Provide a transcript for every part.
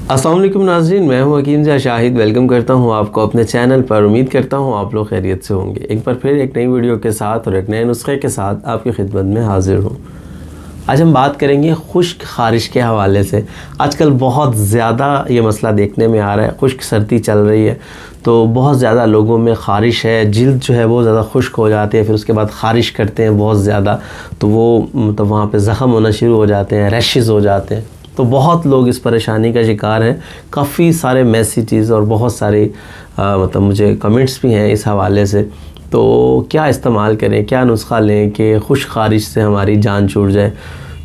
अस्सलाम वालेकुम नाज़रीन, मैं हूं हकीम ज़ा शाहिद। वेलकम करता हूं आपको अपने चैनल पर। उम्मीद करता हूं आप लोग खैरियत से होंगे। एक बार फिर एक नई वीडियो के साथ और एक नए नुस्खे के साथ आपकी खिदमत में हाज़िर हूं। आज हम बात करेंगे खुश्क ख़ारिश के हवाले से। आजकल बहुत ज़्यादा ये मसला देखने में आ रहा है। खुश्क सर्दी चल रही है तो बहुत ज़्यादा लोगों में ख़ारिश है, जिल्द जो है वो ज़्यादा खुश्क हो जाती है, फिर उसके बाद ख़ारिश करते हैं बहुत ज़्यादा, तो वो मतलब वहाँ पे ज़ख़म होना शुरू हो जाते हैं, रैशेज़ हो जाते हैं। तो बहुत लोग इस परेशानी का शिकार हैं। काफ़ी सारे मैसेजेस और बहुत सारे मतलब मुझे कमेंट्स भी हैं इस हवाले से। तो क्या इस्तेमाल करें, क्या नुस्खा लें कि खुश्क ख़ारिश से हमारी जान छूट जाए।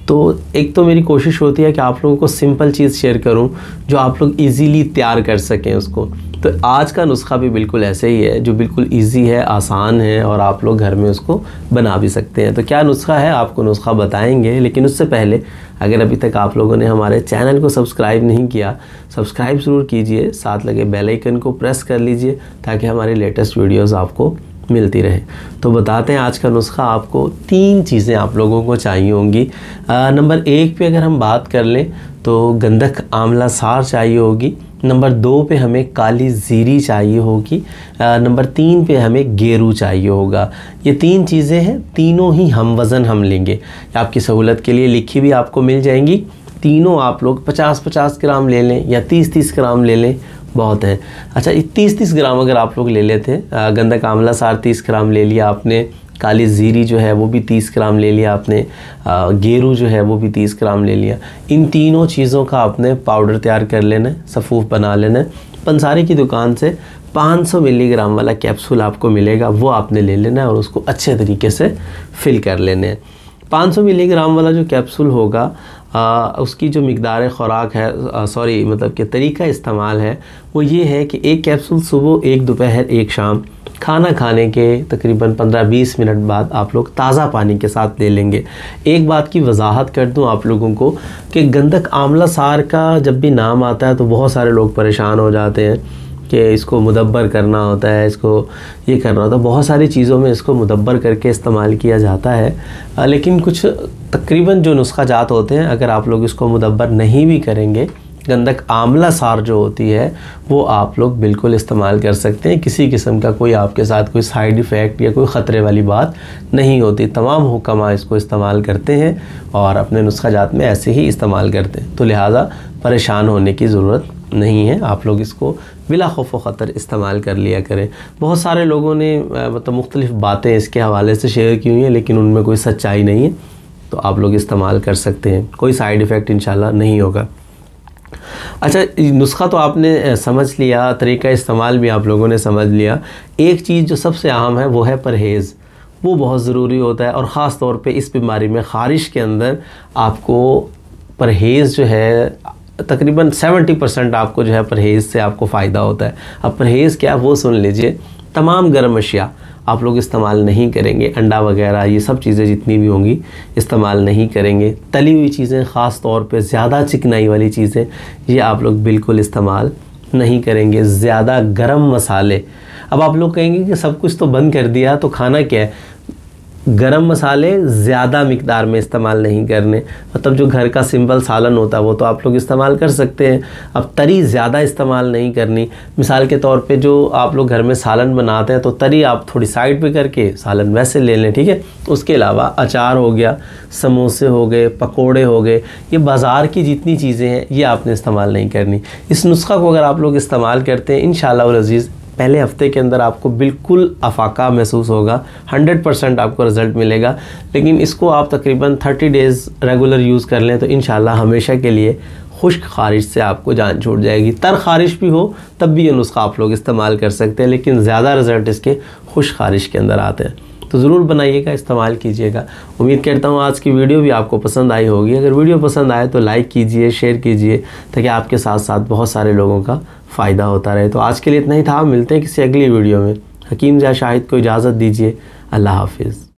तो एक तो मेरी कोशिश होती है कि आप लोगों को सिंपल चीज़ शेयर करूं जो आप लोग इजीली तैयार कर सकें उसको। तो आज का नुस्खा भी बिल्कुल ऐसे ही है जो बिल्कुल इजी है, आसान है और आप लोग घर में उसको बना भी सकते हैं। तो क्या नुस्खा है, आपको नुस्खा बताएंगे, लेकिन उससे पहले अगर अभी तक आप लोगों ने हमारे चैनल को सब्सक्राइब नहीं किया, सब्सक्राइब ज़रूर कीजिए, साथ लगे बेल आइकन को प्रेस कर लीजिए ताकि हमारी लेटेस्ट वीडियोज़ आपको मिलती रहे। तो बताते हैं आज का नुस्खा। आपको 3 चीज़ें आप लोगों को चाहिए होंगी। नंबर 1 पे अगर हम बात कर लें तो गंधक आंवला सार चाहिए होगी। नंबर 2 पे हमें काली ज़ीरी चाहिए होगी। नंबर 3 पे हमें गेरू चाहिए होगा। ये 3 चीज़ें हैं, तीनों ही हम वज़न हम लेंगे। आपकी सहूलत के लिए लिखी भी आपको मिल जाएंगी। तीनों आप लोग 50-50 ग्राम ले लें या 30-30 ग्राम ले लें, बहुत है। अच्छा, 30-30 ग्राम अगर आप लोग ले लेते हैं, गंधक आंवला सार 30 ग्राम ले लिया आपने, काली ज़ीरी जो है वो भी 30 ग्राम ले लिया आपने, गेरू जो है वो भी 30 ग्राम ले लिया। इन तीनों चीज़ों का आपने पाउडर तैयार कर लेना है, सफ़ूफ बना लेना है। पंसारी की दुकान से 500 मिलीग्राम वाला कैप्सूल आपको मिलेगा, वो आपने ले लेना है और उसको अच्छे तरीके से फिल कर लेने हैं। 500 मिलीग्राम वाला जो कैप्सूल होगा उसकी जो मिकदार ख़ुराक है, मतलब कि तरीका इस्तेमाल है वो ये है कि एक कैप्सूल सुबह, एक दोपहर, एक शाम, खाना खाने के तकरीबन 15-20 मिनट बाद आप लोग ताज़ा पानी के साथ ले लेंगे। एक बात की वजाहत कर दूं आप लोगों को कि गंधक आंवला सार का जब भी नाम आता है तो बहुत सारे लोग परेशान हो जाते हैं कि इसको मुदब्बर करना होता है, इसको ये करना होता है। बहुत सारी चीज़ों में इसको मुदब्बर करके इस्तेमाल किया जाता है, लेकिन कुछ तकरीबन जो नुस्खा जात होते हैं अगर आप लोग इसको मुदब्बर नहीं भी करेंगे, गंधक आंवला सार जो होती है वो आप लोग बिल्कुल इस्तेमाल कर सकते हैं। किसी किस्म का कोई आपके साथ कोई साइड इफ़ेक्ट या कोई ख़तरे वाली बात नहीं होती। तमाम हुक्मा इसको इस्तेमाल करते हैं और अपने नुस्खा जात में ऐसे ही इस्तेमाल करते हैं, तो लिहाजा परेशान होने की ज़रूरत नहीं है। आप लोग इसको बिला खौफ व ख़तर इस्तेमाल कर लिया करें। बहुत सारे लोगों ने मतलब मुख्तलिफ़ बातें इसके हवाले से शेयर की हुई हैं, लेकिन उनमें कोई सच्चाई नहीं है, तो आप लोग इस्तेमाल कर सकते हैं। कोई साइड इफ़ेक्ट इंशाल्लाह नहीं होगा। अच्छा, नुस्खा तो आपने समझ लिया, तरीका इस्तेमाल भी आप लोगों ने समझ लिया। एक चीज़ जो सबसे अहम है वो है परहेज़। वो बहुत ज़रूरी होता है और ख़ास तौर पे इस बीमारी में ख़ारिश के अंदर आपको परहेज़ जो है तकरीबन 70% आपको जो है परहेज़ से आपको फ़ायदा होता है। अब परहेज़ क्या, वो सुन लीजिए। तमाम गर्म अशिया आप लोग इस्तेमाल नहीं करेंगे, अंडा वगैरह ये सब चीज़ें जितनी भी होंगी इस्तेमाल नहीं करेंगे। तली हुई चीज़ें, ख़ास तौर पे ज़्यादा चिकनाई वाली चीज़ें, ये आप लोग बिल्कुल इस्तेमाल नहीं करेंगे। ज़्यादा गरम मसाले, अब आप लोग कहेंगे कि सब कुछ तो बंद कर दिया तो खाना क्या है। गरम मसाले ज़्यादा मिकदार में इस्तेमाल नहीं करने, मतलब जो घर का सिंपल सालन होता है वो तो आप लोग इस्तेमाल कर सकते हैं। अब तरी ज़्यादा इस्तेमाल नहीं करनी। मिसाल के तौर पे जो आप लोग घर में सालन बनाते हैं तो तरी आप थोड़ी साइड पे करके सालन वैसे ले लें, ठीक है। उसके अलावा अचार हो गया, समोसे हो गए, पकोड़े हो गए, ये बाज़ार की जितनी चीज़ें हैं ये आपने इस्तेमाल नहीं करनी। इस नुस्खा को अगर आप लोग इस्तेमाल करते हैं इंशाअल्लाह वल अज़ीज़ पहले हफ्ते के अंदर आपको बिल्कुल अफाका महसूस होगा, 100% आपको रिज़ल्ट मिलेगा। लेकिन इसको आप तकरीबन 30 डेज़ रेगुलर यूज़ कर लें तो इंशाल्लाह हमेशा के लिए खुश्क ख़ारिश से आपको जान छूट जाएगी। तर ख़ारिश भी हो तब भी ये नुस्खा आप लोग इस्तेमाल कर सकते हैं, लेकिन ज़्यादा रिज़ल्ट इसके खुश्क ख़ारिश के अंदर आते हैं। तो ज़रूर बनाइएगा, इस्तेमाल कीजिएगा। उम्मीद करता हूँ आज की वीडियो भी आपको पसंद आई होगी। अगर वीडियो पसंद आए तो लाइक कीजिए, शेयर कीजिए, ताकि आपके साथ साथ बहुत सारे लोगों का फ़ायदा होता रहे। तो आज के लिए इतना ही था, मिलते हैं किसी अगली वीडियो में। हकीम ज़ा शाहिद को इजाज़त दीजिए। अल्लाह हाफिज़।